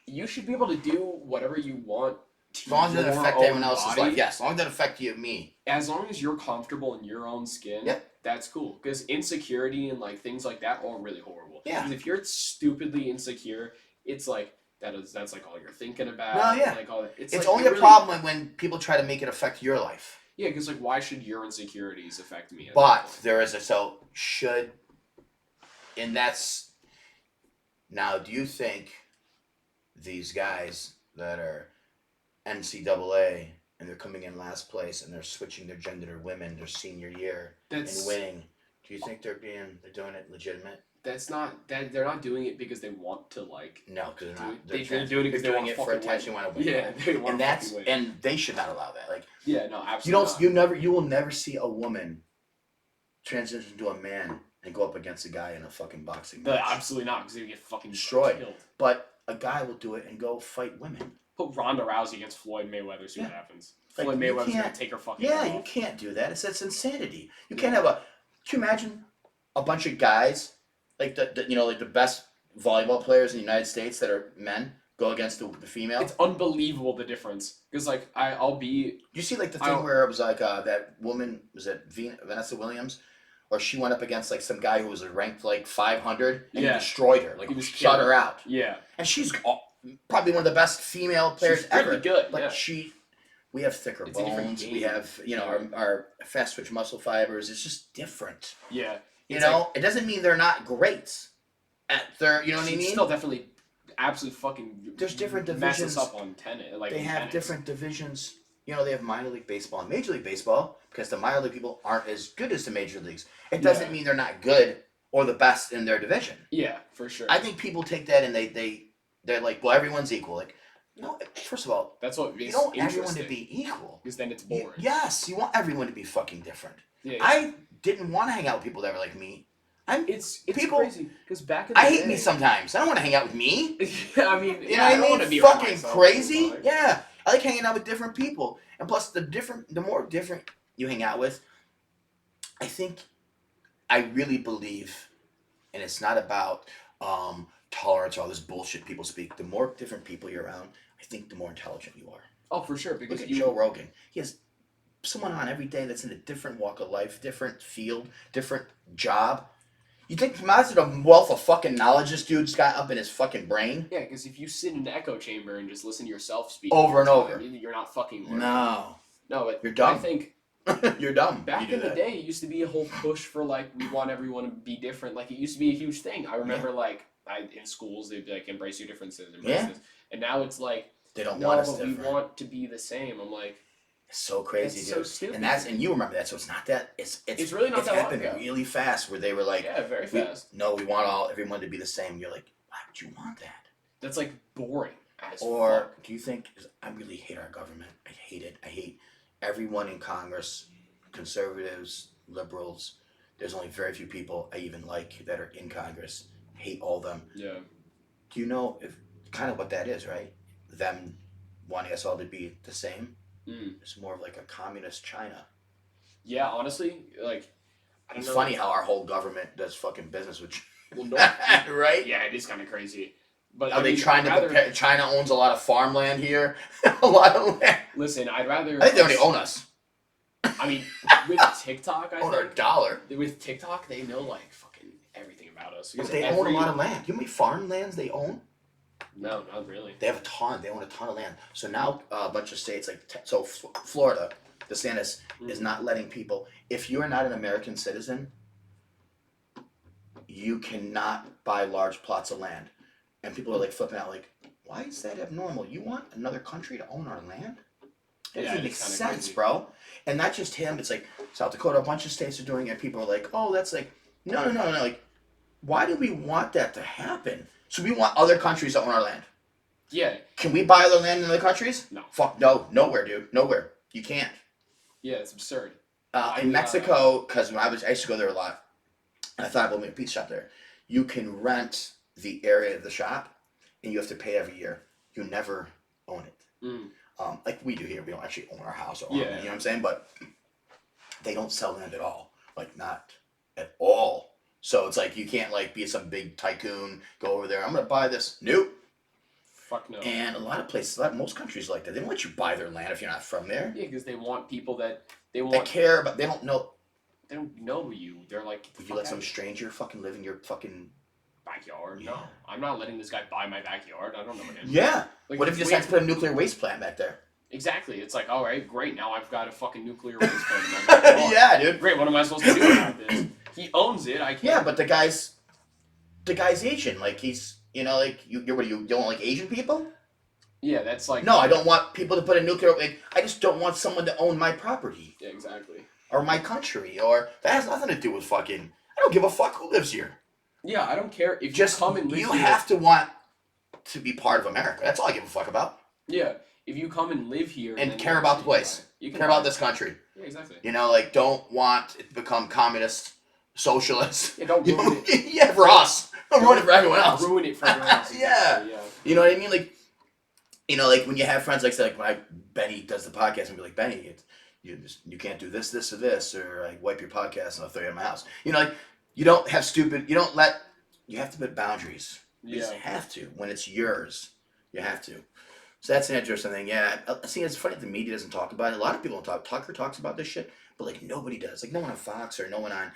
A: You should be able to do whatever you want.
B: As long as it doesn't affect anyone else's life. Yes. As long as it doesn't affect me.
A: As long as you're comfortable in your own skin.
B: Yep.
A: That's cool. Because insecurity and like things like that are really horrible.
B: Yeah.
A: Because if you're stupidly insecure, it's like that's like all you're thinking about.
B: No, yeah.
A: Like all that.
B: It's like only a problem when people try to make it affect your life.
A: Yeah, because like why should your insecurities affect me?
B: But there is and that's now. Do you think these guys that are NCAA and they're coming in last place and they're switching their gender to women their senior year and winning? Do you think they're doing it legitimate?
A: They're not doing it because they want to like.
B: No, because
A: they're doing it because
B: they're doing it for attention. Want to win.
A: Yeah, they want to win.
B: And they should not allow that. Like.
A: Yeah, no, absolutely.
B: You will never see a woman transition to a man and go up against a guy in a fucking boxing match.
A: Absolutely not, because they get fucking
B: destroyed.
A: Killed.
B: But a guy will do it and go fight women.
A: Put Ronda Rousey against Floyd Mayweather. See what happens. Floyd Mayweather's gonna take her fucking.
B: Yeah, you can't do that. It's insanity. You can't have Can you imagine a bunch of guys like the best volleyball players in the United States that are men go against the female?
A: It's unbelievable the difference. Because like I'll be.
B: You see like the thing where it was like that woman, was it Vanessa Williams, or she went up against like some guy who was ranked like 500 and he destroyed her, like he shut her out.
A: Yeah.
B: And she's probably one of the best female players
A: She's
B: ever.
A: really good,
B: But
A: yeah.
B: we have thicker
A: It's a different
B: bones.
A: game.
B: We have, our fast twitch muscle fibers. It's just different.
A: Yeah.
B: It doesn't mean they're not great at their, you know what I mean?
A: Still definitely absolutely fucking
B: There's different
A: mess
B: divisions.
A: us up on tennis. Like,
B: They have
A: tennis.
B: different divisions. They have minor league baseball and major league baseball because the minor league people aren't as good as the major leagues. It doesn't mean they're not good or the best in their division.
A: Yeah, for sure.
B: I think people take that and they're like, well, everyone's equal. Like, no, first of all,
A: that's what
B: you don't want everyone to be equal.
A: Because then it's boring.
B: Yes, you want everyone to be fucking different.
A: Yeah.
B: I didn't want to hang out with people that were like me.
A: It's
B: people,
A: crazy because back in the
B: I
A: day,
B: hate me sometimes. I don't want to hang out with me.
A: Yeah, I mean,
B: You know what I mean?
A: want to be
B: Fucking
A: myself,
B: crazy. Yeah, I like hanging out with different people, and plus the more different you hang out with, I really believe, and it's not about tolerance or all this bullshit people speak. The more different people you're around, I think the more intelligent you are.
A: Oh, for sure. Because
B: look at Joe Rogan. He has someone on every day that's in a different walk of life, different field, different job. You think imagine the wealth of fucking knowledge this dude's got up in his fucking brain?
A: Yeah, because if you sit in an echo chamber and just listen to yourself speak
B: over and over,
A: you're not fucking learning.
B: No,
A: but
B: you're dumb.
A: I think
B: you're dumb.
A: Back in the day, it used to be a whole push for like we want everyone to be different. Like it used to be a huge thing. I remember in schools they'd be like embrace your differences, and now it's like
B: they don't want us different.
A: We want to be the same. I'm like.
B: It's so crazy,
A: it's
B: dude.
A: So stupid.
B: And you remember that, so it's not that. It's
A: really not that long
B: happened
A: ago.
B: really fast where they were like,
A: very fast.
B: We want everyone to be the same. You're like, why would you want that?
A: That's like boring as
B: fuck. Do you think? I really hate our government. I hate it. I hate everyone in Congress, conservatives, liberals. There's only very few people I even like that are in Congress. Hate all of them.
A: Yeah.
B: Do you know kind of what that is, right? Them wanting us all to be the same. It's more of like a communist China.
A: Yeah, honestly, like I don't know.
B: It's funny how our whole government does fucking business with
A: China.
B: Right?
A: Yeah, it is kind of crazy. But
B: are they trying to compare? China owns a lot of farmland here. A lot of land.
A: Listen, I'd rather.
B: I think they already own us.
A: I mean, with TikTok, I
B: own
A: think,
B: our dollar.
A: With TikTok, they know like fucking everything about us.
B: But they own a lot of land. You know how many farmlands they own?
A: No, not really.
B: They have a ton. They own a ton of land. So now a bunch of states Florida, DeSantis is not letting people. If you are not an American citizen, you cannot buy large plots of land. And people are like flipping out, like, why is that abnormal? You want another country to own our land? That doesn't make sense, crazy. Bro. And not just him. It's like South Dakota. A bunch of states are doing it. People are like, oh, that's like no. Like, why do we want that to happen? So we want other countries to own our land.
A: Yeah.
B: Can we buy other land in other countries?
A: No.
B: Fuck no. Nowhere, dude. Nowhere. You can't.
A: Yeah, it's absurd.
B: In Mexico, because when I used to go there a lot, and I thought about opening a pizza shop there. You can rent the area of the shop, and you have to pay every year. You never own it. Like we do here. We don't actually own our house or you know what I'm saying? But they don't sell land at all. Like, not at all. So it's like you can't like be some big tycoon, go over there, I'm gonna buy this. Nope.
A: Fuck no.
B: And a lot of places, most countries like that. They don't let you buy their land if you're not from there.
A: Yeah, because they want people that they
B: care, but they don't know.
A: They don't know you. They're like,
B: would you let some stranger fucking live in your fucking
A: backyard? Yeah. No, I'm not letting this guy buy my backyard. I don't know him.
B: Yeah.
A: Like,
B: what if you decide to put a nuclear waste plant back there?
A: Exactly. It's like, all right, great. Now I've got a fucking nuclear waste plant in my backyard.
B: Yeah, dude.
A: Great. What am I supposed to do about this? He owns it. I can't.
B: Yeah, but the guy's Asian. Like he's, like you don't like Asian people?
A: Yeah, that's like.
B: No, I don't want people to put a nuclear. Like, I just don't want someone to own my property.
A: Yeah, exactly.
B: Or my country, or that has nothing to do with fucking. I don't give a fuck who lives here.
A: Yeah, I don't care if
B: just
A: you come and live
B: you
A: here.
B: have to want to be part of America. That's all I give a fuck about.
A: Yeah, if you come and live here
B: and care about the place, you care about this country.
A: Yeah, exactly.
B: Like don't want it to become communist, socialist.
A: Yeah, don't ruin it.
B: Yeah, for us. Don't ruin it for everyone else.
A: Ruin it for everyone else.
B: Yeah. You know what I mean? Like, like when you have friends like say, like when Benny does the podcast and be like, Benny, you can't do this, this, or this, or like wipe your podcast and I'll throw you out of my house. Like you don't have you have to put boundaries. You just have to. When it's yours, you have to. So that's an interesting thing. Yeah, see, it's funny the media doesn't talk about it. A lot of people don't talk. Tucker talks about this shit, but like nobody does. Like no one on Fox or no one on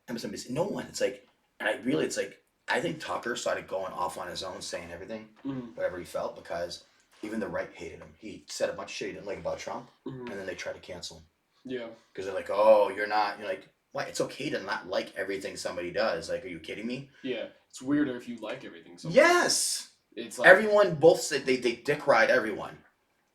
B: MSNBC. No one. It's like, and it's like, I think Tucker started going off on his own, saying everything, whatever he felt, because even the right hated him. He said a bunch of shit he didn't like about Trump, and then they tried to cancel him.
A: Yeah.
B: Because they're like, oh, you're like, what? It's okay to not like everything somebody does. Like, are you kidding me?
A: Yeah. It's weirder if you like everything.
B: Yes.
A: It's like
B: everyone both said they dick ride everyone.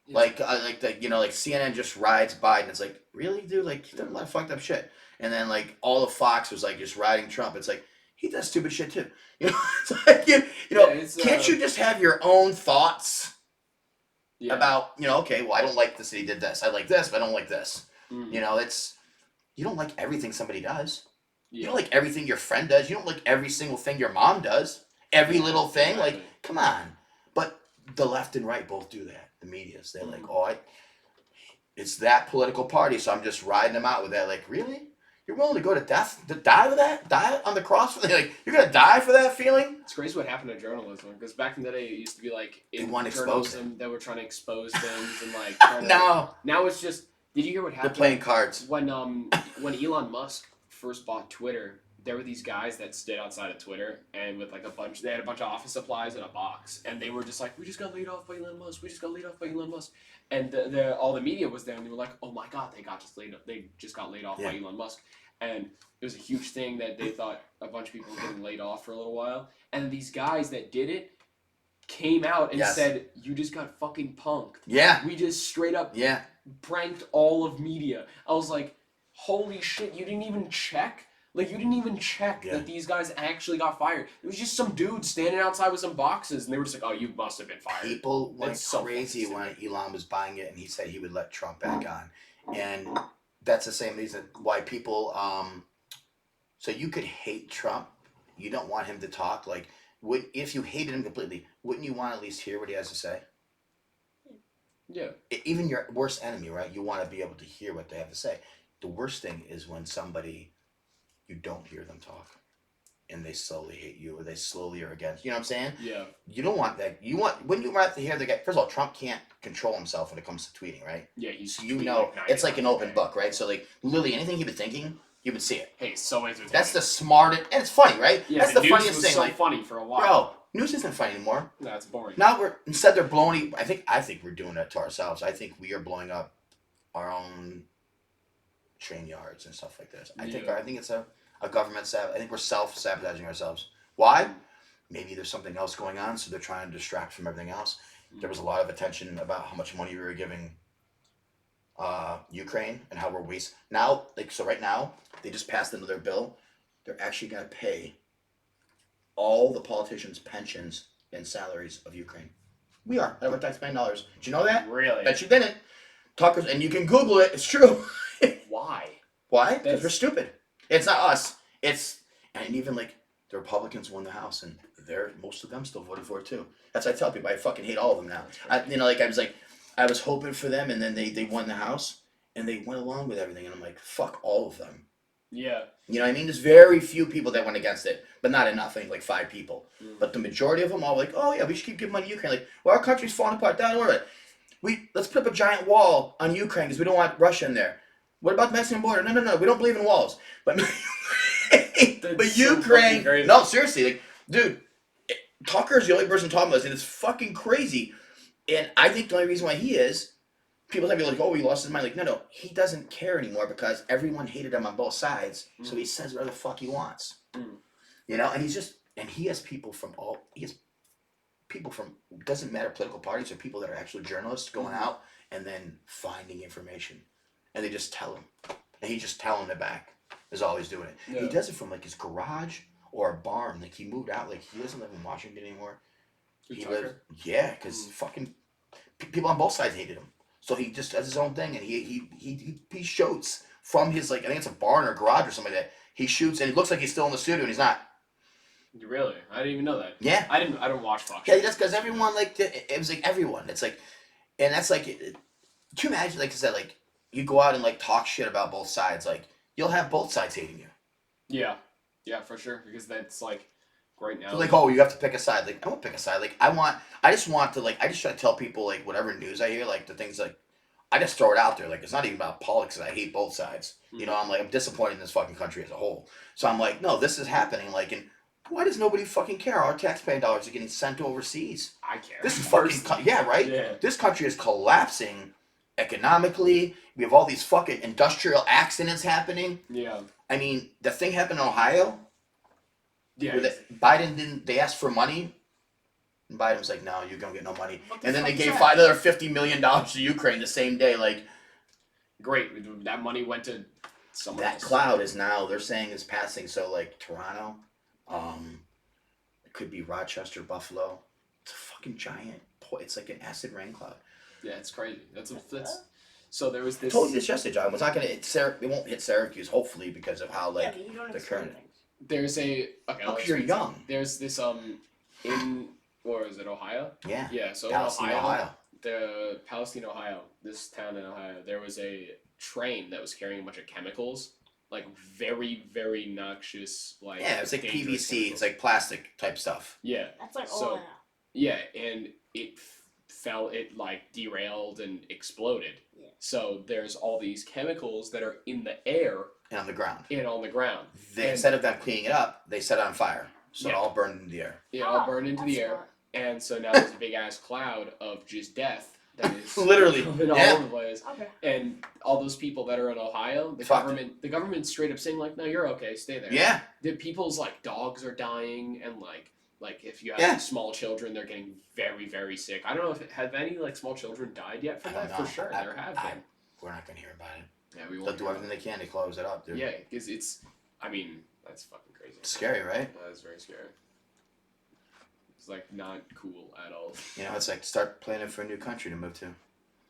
A: Yeah.
B: Like CNN just rides Biden. It's like, really, dude? Like, he does a lot of fucked up shit. And then like all of Fox was like just riding Trump. It's like, he does stupid shit too. It's like can't you just have your own thoughts about okay, well, I don't like this that he did this. I like this, but I don't like this. It's you don't like everything somebody does. You don't like everything your friend does. You don't like every single thing your mom does. Every little thing. Exactly. Like, come on. But the left and right both do that. The media's. They're like, it's that political party, so I'm just riding them out with that. Like, really? You're willing to go to death? To die with that? Die on the cross for that? Like, you're going to die for that feeling?
A: It's crazy what happened to journalism. Because back in the day, it used to be like
B: in journalism
A: that were trying to expose things and like...
B: No.
A: Now it's just... Did you hear what happened?
B: They're playing cards.
A: When Elon Musk first bought Twitter, there were these guys that stood outside of Twitter and with like they had a bunch of office supplies in a box, and they were just like, we just got laid off by Elon Musk. We just got laid off by Elon Musk. And all the media was there, and they were like, oh my God, they just got laid off by Elon Musk. And it was a huge thing that they thought a bunch of people were getting laid off for a little while. And these guys that did it came out and said, you just got fucking punked.
B: Yeah.
A: We just straight up pranked all of media. I was like, holy shit, you didn't even check? Like, you didn't even check that these guys actually got fired. It was just some dude standing outside with some boxes, and they were just like, oh, you must have been fired.
B: People went crazy when Elon was buying it, and he said he would let Trump back on. And that's the same reason why people... so you could hate Trump. You don't want him to talk. Like, if you hated him completely, wouldn't you want to at least hear what he has to say?
A: Yeah.
B: Even your worst enemy, right? You want to be able to hear what they have to say. The worst thing is when somebody, you don't hear them talk, and they slowly hate you, or they slowly are against. You know what I'm saying?
A: Yeah.
B: You don't want that. Wouldn't you rather hear the guy? First of all, Trump can't control himself when it comes to tweeting, right?
A: Yeah, he's.
B: So it's like an open book, right? So like literally anything he was thinking, you would see it.
A: Hey, so entertaining.
B: That's the smartest, and it's funny, right?
A: Yeah,
B: that's the funniest thing.
A: So funny for a while.
B: Bro, news isn't funny anymore.
A: No, it's boring.
B: Now instead they're blowing. I think we're doing that to ourselves. I think we are blowing up our own train yards and stuff like this. I think it's a government I think we're self-sabotaging ourselves. Why? Maybe there's something else going on, so they're trying to distract from everything else. There was a lot of attention about how much money we were giving Ukraine and how we're wasting. Now, right now, they just passed another bill. They're actually going to pay all the politicians' pensions and salaries of Ukraine. We are. Out of our taxpaying dollars. Did you know that?
A: Really?
B: Bet you didn't. Tucker's, and you can Google it. It's true.
A: Why?
B: Why? Because we're stupid. It's not us. And even like the Republicans won the House, and most of them still voted for it too. That's what I tell people. I fucking hate all of them now. I was hoping for them, and then they won the House, and they went along with everything, and I'm like, fuck all of them.
A: Yeah.
B: You know what I mean? There's very few people that went against it, but not enough. I think like 5 people. But the majority of them all were like, oh yeah, we should keep giving money to Ukraine. Like, well, our country's falling apart. Don't worry. Let's put up a giant wall on Ukraine because we don't want Russia in there. What about the Mexican border? No. We don't believe in walls. But Ukraine. No, seriously, like, dude, Tucker's the only person talking about this, and it's fucking crazy. And I think the only reason why he is, people might be like, oh, he lost his mind. Like, no, he doesn't care anymore because everyone hated him on both sides. So he says whatever the fuck he wants. You know, and he has people from doesn't matter political parties or people that are actually journalists going out and then finding information. And they just tell him. And he just telling it back is all he's doing it. Yeah. He does it from like his garage or a barn. Like he moved out. Like he doesn't live in Washington anymore. Because fucking people on both sides hated him. So he just does his own thing, and he shoots from his, like, I think it's a barn or garage or something like that. He shoots, and it looooks like he's still in the studio, and he's not.
A: Really? I didn't even know that.
B: Yeah.
A: I don't watch Fox.
B: Yeah, that's because everyone, like, it was like everyone. It's like, and that's like, can you imagine, like I said, like, you go out and like talk shit about both sides, like, you'll have both sides hating you.
A: Yeah, for sure, because that's like. Right now.
B: So like, oh, you have to pick a side. Like, I won't pick a side. Like, I just want to, like, I just try to tell people, like, whatever news I hear, like, the things, like, I just throw it out there. Like, it's not even about politics, and I hate both sides. You know, I'm disappointed in this fucking country as a whole. So I'm like, no, this is happening. Like, and Why does nobody fucking care? Our taxpaying dollars are getting sent overseas.
A: I care.
B: This is fucking yeah, right.
A: Yeah.
B: This country is collapsing economically. We have all these fucking industrial accidents happening.
A: Yeah.
B: I mean, the thing happened in Ohio.
A: Yeah.
B: Where Biden didn't. They asked for money. And Biden was like, "No, you're gonna get no money." And then they gave another $50 million to Ukraine the same day. Like,
A: great. That money went to someone
B: that
A: else.
B: cloud is now, they're saying, is passing. So like Toronto, it could be Rochester, Buffalo. It's a fucking giant. It's like an acid rain cloud.
A: Yeah, it's crazy. That's so there was this.
B: I told you this yesterday, John. It's not gonna hit it won't hit Syracuse, hopefully, because of how like
C: you don't
B: the current.
A: There's a okay.
B: Because you're young.
A: There's this in or is it Ohio?
B: Yeah.
A: Yeah. So
B: Palestine,
A: in
B: Ohio.
A: The Palestine, Ohio, this town in Ohio, there was a train that was carrying a bunch of chemicals, like very, very noxious, like
B: Yeah, it's like
A: dangerous
B: PVC.
A: chemicals.
B: It's like plastic type stuff.
A: Yeah.
C: That's like
A: So-
C: all I know.
A: Yeah, and it fell. It like derailed and exploded.
C: Yeah.
A: So there's all these chemicals that are in the air
B: And on the ground.
A: and on the ground.
B: They,
A: And-
B: instead of them cleaning it up, they set it on fire. So it
A: Yeah.
B: all burned in the air.
A: It all burned into the air. And so now there's a big ass cloud of just death that is
B: Literally,
A: coming all
B: yeah.
A: over the place.
C: Okay.
A: And all those people that are in Ohio,
B: Fucked.
A: the government's straight up saying like, no, you're okay, stay there.
B: Yeah.
A: The people's like dogs are dying and like if you have
B: Yeah.
A: small children, they're getting very, very sick. I don't know if have any like small children died yet from
B: I don't
A: that.
B: know.
A: For sure, there have been.
B: We're not going to hear about it.
A: Yeah, we
B: They'll
A: won't.
B: do everything they can to close it up, dude.
A: Yeah, because it's. I mean, that's fucking crazy.
B: It's scary, right?
A: That is very scary. It's like not cool at all.
B: You know, it's like start planning for a new country to move to.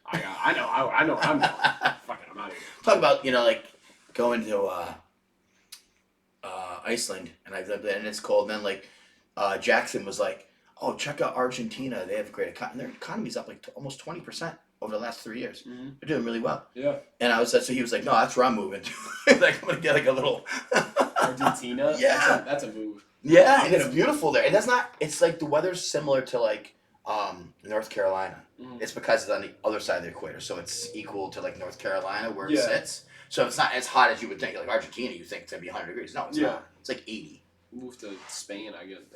A: I know. I'm fucking. I'm out of here.
B: Talk about, you know, like going to Iceland, and I've lived there, and it's cold. And then like Jackson was like, "Oh, check out Argentina. They have a great economy. Their economy's up like almost 20% over the last 3 years.
A: Mm-hmm.
B: They're doing really well."
A: Yeah.
B: And I was so he was like, "No, that's where I'm moving to." Like I'm gonna get like a little.
A: Argentina.
B: Yeah.
A: That's a move.
B: Yeah, and it's beautiful there. And that's not. It's like the weather's similar to like North Carolina.
A: Mhm.
B: It's because it's on the other side of the equator, so it's equal to like North Carolina where it
A: Yeah.
B: sits. So it's not as hot as you would think. Like Argentina, you think it's gonna be 100 degrees. No, it's
A: Yeah.
B: not. It's like 80.
A: Move to Spain. I get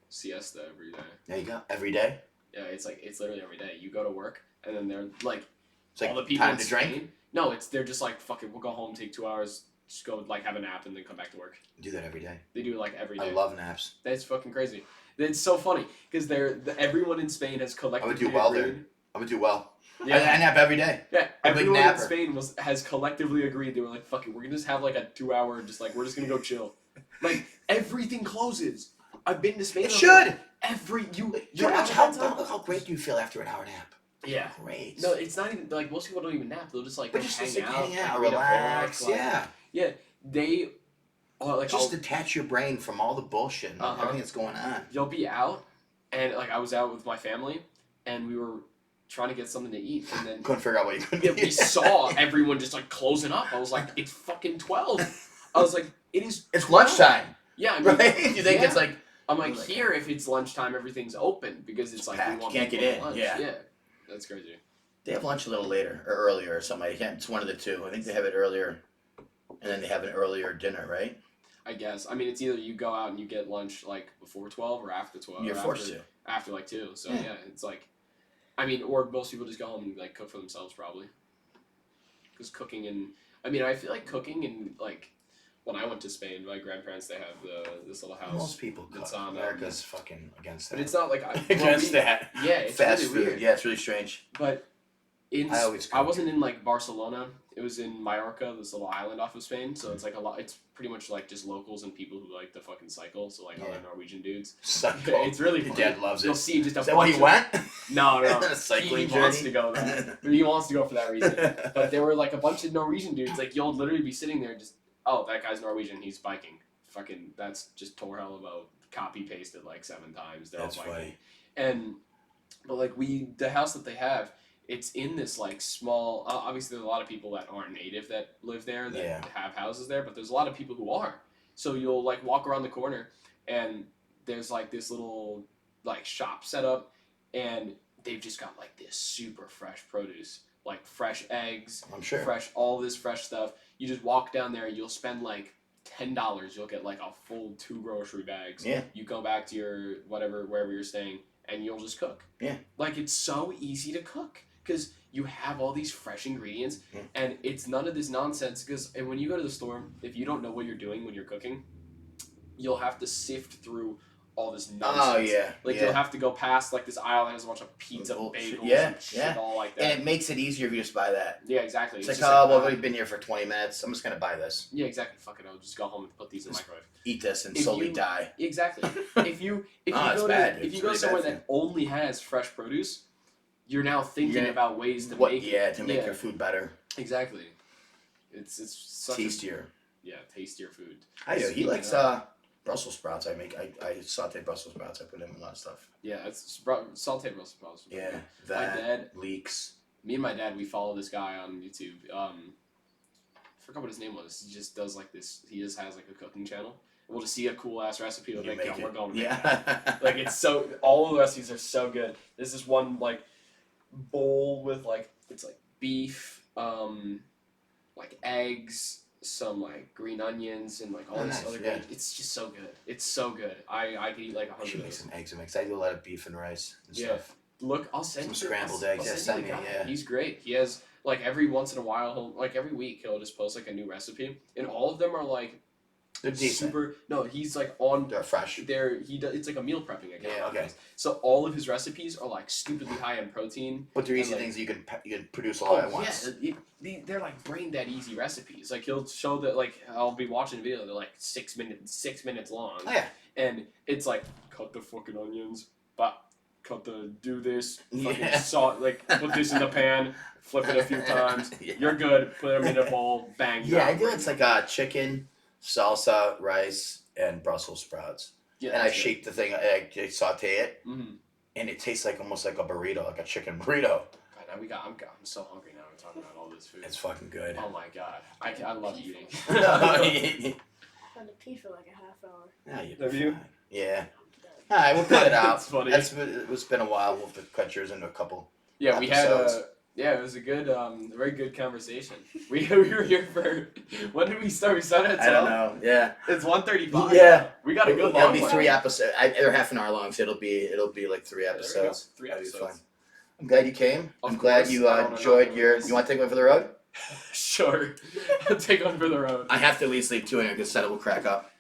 A: siesta every day.
B: There you go. Every day.
A: Yeah, it's literally every day. You go to work and then they're like
B: It's like
A: all the people
B: time
A: in
B: to
A: Spain.
B: drink.
A: No, they're just like fucking. We'll go home, take 2 hours, just go like have a nap, and then come back to work.
B: Do that every day.
A: They do it like every day.
B: I love naps.
A: That's fucking crazy. It's so funny because everyone in Spain has collectively
B: do well there.
A: agreed.
B: I would do well.
A: Yeah,
B: I nap every day.
A: yeah.
B: I'm a big
A: Everyone in
B: napper.
A: Spain has collectively agreed. They were like, "Fuck it, we're gonna just have like a 2 hour, just like we're just gonna go chill." Like everything closes. I've been to Spain.
B: It should.
A: You're out of time.
B: How great do you feel after an hour nap?
A: Yeah.
B: Great.
A: No, it's not even like most people don't even nap. They'll just like
B: but
A: go
B: just
A: hang out,
B: hang out,
A: like, read a book,
B: relax.
A: like-
B: Yeah.
A: Yeah, they are like
B: Just detach your brain from all the bullshit and
A: Uh-huh.
B: everything that's going on.
A: you'll be out, and like I was out with my family, and we were trying to get something to eat, and then
B: Couldn't figure out what you could
A: yeah, we saw everyone just like closing up. I was like, it's fucking 12. I was like, it is.
B: It's
A: 12.
B: lunchtime,
A: Yeah, I mean,
B: right? You think
A: yeah.
B: it's like
A: I'm like
B: Like-
A: here if it's lunchtime, everything's open because it's like we
B: packed.
A: want
B: You can't
A: people
B: get
A: to
B: in,
A: lunch.
B: yeah.
A: That's crazy.
B: they have lunch a little later or earlier or something. I can't. It's one of the two. I think they have it earlier, and then they have an earlier dinner, right?
A: I guess. I mean, it's either you go out and you get lunch like before 12 or after 12.
B: You're
A: or
B: forced
A: after,
B: to.
A: After like 2. So
B: Yeah.
A: yeah, it's like, I mean, or most people just go home and like cook for themselves probably. Because cooking and I mean, I feel like cooking and like when I went to Spain, my grandparents they have this little house.
B: Most people cook.
A: It's on,
B: America's fucking against that.
A: But it's not like
B: against that.
A: Yeah, it's
B: Fast
A: really
B: food.
A: weird.
B: Yeah, it's really strange.
A: But
B: I
A: I wasn't in like Barcelona. It was in Mallorca, this little island off of Spain. So it's like a lot. It's pretty much like just locals and people who like to fucking cycle. So like other Norwegian dudes.
B: Cycle.
A: It's really
B: Your
A: funny.
B: dad loves
A: You'll
B: it.
A: see just a
B: Is that why he
A: bunch
B: went?
A: No.
B: A cycling
A: he wants
B: journey?
A: to go there. He wants to go for that reason. But there were like a bunch of Norwegian dudes. Like you'll literally be sitting there just, oh, that guy's Norwegian. He's biking. Fucking, that's just Tor Hell copy pasted like 7 times. They're
B: That's
A: all biking.
B: funny.
A: And, but like the house that they have, it's in this like small. Obviously, there's a lot of people that aren't native that live there that have houses there, but there's a lot of people who are. So you'll like walk around the corner, and there's like this little like shop set up, and they've just got like this super fresh produce, like fresh eggs,
B: I'm sure.
A: all this fresh stuff. You just walk down there, you'll spend like $10, you'll get like a full 2 grocery bags.
B: Yeah.
A: You go back to your wherever you're staying, and you'll just cook.
B: Yeah.
A: Like it's so easy to cook because you have all these fresh ingredients, and it's none of this nonsense. Because when you go to the store, if you don't know what you're doing when you're cooking, you'll have to sift through all this nonsense.
B: Oh yeah.
A: Like you'll have to go past like this aisle that has a bunch of pizza, bagels, and shit all like that.
B: And it makes it easier if you just buy that.
A: Yeah, exactly.
B: It's like, oh, well, we've been here for 20 minutes. I'm just gonna buy this.
A: Yeah, exactly. Fuck it, I'll just go home and put these in the microwave.
B: Eat this and slowly die.
A: Exactly. if you go somewhere that only has fresh produce, you're now thinking about ways to make
B: your food better.
A: Exactly. It's such
B: tastier.
A: Tastier food.
B: He likes Brussels sprouts. I saute Brussels sprouts. I put in a lot of stuff.
A: Yeah, it's sauteed Brussels sprouts.
B: Yeah,
A: my dad
B: leeks.
A: Me and my dad, we follow this guy on YouTube. I forgot what his name was. He just does like this. He just has like a cooking channel. We'll just see a cool ass recipe. We're like, we're going to make that. Like it's so. All of the recipes are so good. There's this one like bowl with like it's like beef, like eggs, some like green onions, and like all this other good. It's just so good. It's so good. I could eat like 100.
B: Should make some eggs and mix. I do a lot of beef and rice and stuff.
A: Look, I'll send
B: some
A: you
B: scrambled eggs. Send me. Yeah,
A: he's great. He has like every once in a while, every week he'll just post like a new recipe, and all of them are like
B: they're decent.
A: Super. No, he's like on.
B: They're fresh.
A: It's like a meal prepping account.
B: Yeah. Okay.
A: So all of his recipes are like stupidly high in protein.
B: But they're easy things you can produce all at once.
A: Yeah, they're like brain dead easy recipes. Like he'll show that like I'll be watching a video. They're like 6 minutes long.
B: Oh, yeah.
A: And it's like cut the fucking onions, but do this. Fucking salt. Like put this in the pan. Flip it a few times. You're good. Put them in a bowl. Bang.
B: Yeah, I do. It's like chicken, salsa, rice, and Brussels sprouts. Yeah, and I shape the thing. I saute it, and it tastes like almost like a burrito, like a chicken burrito.
A: God, now I'm so hungry now. We're talking about all this food.
B: It's fucking good.
A: Oh my god, I love eating.
C: I had to pee for like a half hour.
B: Yeah,
A: have you?
B: Yeah. All right, we'll cut it out.
A: It's funny.
B: It's been a while. We'll have to cut yours into a couple.
A: Yeah,
B: episodes.
A: We had it was a good, very good conversation. We were here for. When did we start? We started at 12?
B: I don't know. Yeah.
A: It's 1:35.
B: Yeah.
A: We got a good.
B: It'll be 3 episodes. They're half an hour long, so it'll be like 3 episodes.
A: 3 episodes.
B: I'm glad you came.
A: I'm
B: glad you enjoyed your. You want to take one for the road?
A: Sure. I'll take one for the road.
B: I have to at least leave 2 in here because Seta will crack up.